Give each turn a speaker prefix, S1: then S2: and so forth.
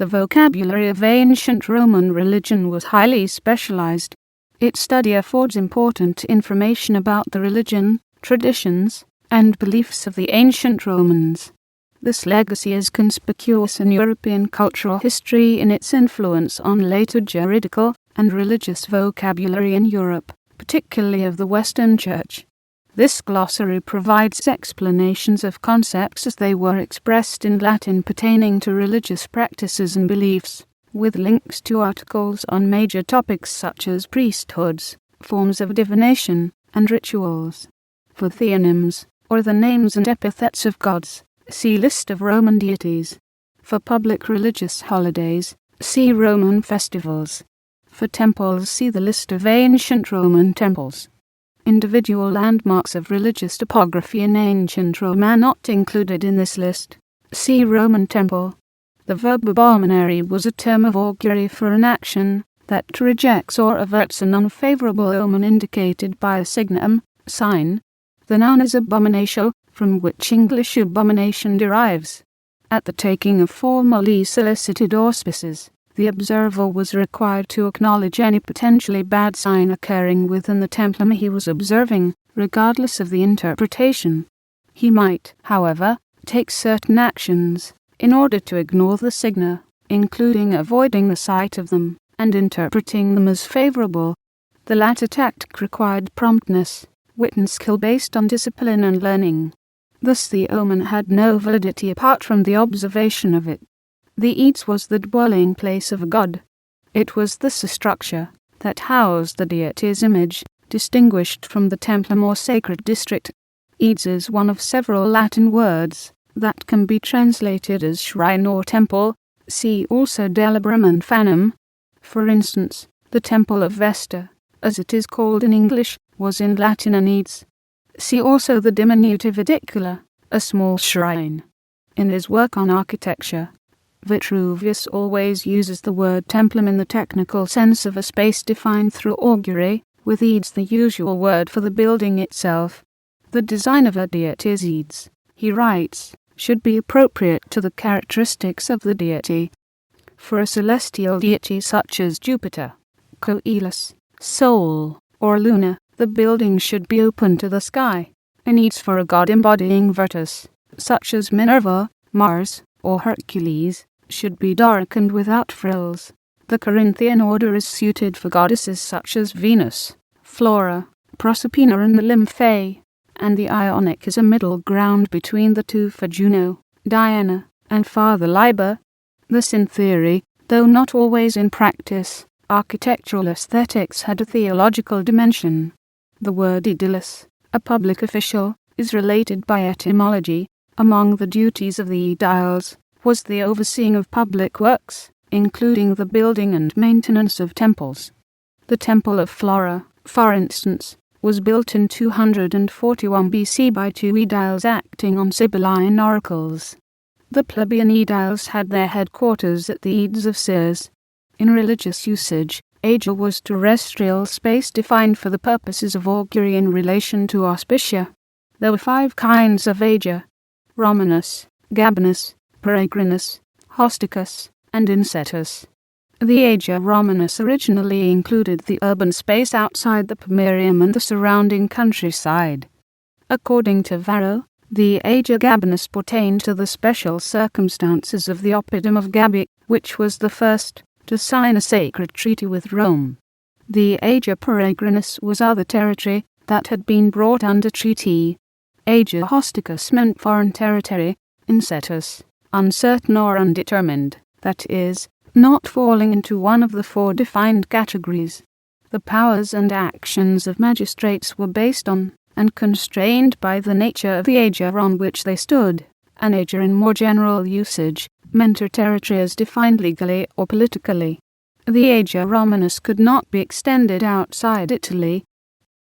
S1: The vocabulary of ancient Roman religion was highly specialized. Its study affords important information about the religion, traditions, and beliefs of the ancient Romans. This legacy is conspicuous in European cultural history in its influence on later juridical and religious vocabulary in Europe, particularly of the Western Church. This glossary provides explanations of concepts as they were expressed in Latin pertaining to religious practices and beliefs, with links to articles on major topics such as priesthoods, forms of divination, and rituals. For theonyms, or the names and epithets of gods, see List of Roman deities. For public religious holidays, see Roman festivals. For temples, see the list of ancient Roman temples. Individual landmarks of religious topography in ancient Rome are not included in this list. See Roman temple. The verb abominary was a term of augury for an action that rejects or averts an unfavorable omen indicated by a signum, sign. The noun is abominatio, from which English abomination derives. At the taking of formally solicited auspices, the observer was required to acknowledge any potentially bad sign occurring within the templum he was observing, regardless of the interpretation. He might, however, take certain actions in order to ignore the signa, including avoiding the sight of them and interpreting them as favorable. The latter tactic required promptness, wit and skill based on discipline and learning. Thus the omen had no validity apart from the observation of it. The eats was the dwelling place of a god. It was thus a structure that housed the deity's image, distinguished from the templum or sacred district. Eats is one of several Latin words that can be translated as shrine or temple. See also delibrum and fanum. For instance, the Temple of Vesta, as it is called in English, was in Latin an eats. See also the diminutive edicula, a small shrine. In his work on architecture, Vitruvius always uses the word templum in the technical sense of a space defined through augury, with eads the usual word for the building itself. The design of a deity's eads, he writes, should be appropriate to the characteristics of the deity. For a celestial deity such as Jupiter, Coelus, Sol, or Luna, the building should be open to the sky. An eads for a god embodying Virtus, such as Minerva, Mars, or Hercules, should be dark and without frills. The Corinthian order is suited for goddesses such as Venus, Flora, Proserpina and the Lymphae, and the Ionic is a middle ground between the two for Juno, Diana, and Father Liber. Thus in theory, though not always in practice, architectural aesthetics had a theological dimension. The word aedilis, a public official, is related by etymology. Among the duties of the aediles was the overseeing of public works, including the building and maintenance of temples. The Temple of Flora, for instance, was built in 241 BC by two aediles acting on Sibylline oracles. The plebeian aediles had their headquarters at the Eads of Seers. In religious usage, aegir was terrestrial space defined for the purposes of augury in relation to auspicia. There were 5 kinds of aegir: Romanus, Gabinus, Peregrinus, Hosticus, and Incetus. The aegir Romanus originally included the urban space outside the pomerium and the surrounding countryside. According to Varro, the aegir Gabinus pertained to the special circumstances of the Oppidum of Gabii, which was the first to sign a sacred treaty with Rome. The aegir Peregrinus was other territory that had been brought under treaty. Aegir Hosticus meant foreign territory. Incetus, uncertain or undetermined, that is, not falling into one of the 4 defined categories. The powers and actions of magistrates were based on and constrained by the nature of the aegir on which they stood. An aegir in more general usage meant a territory as defined legally or politically. The aegir Romanus could not be extended outside Italy,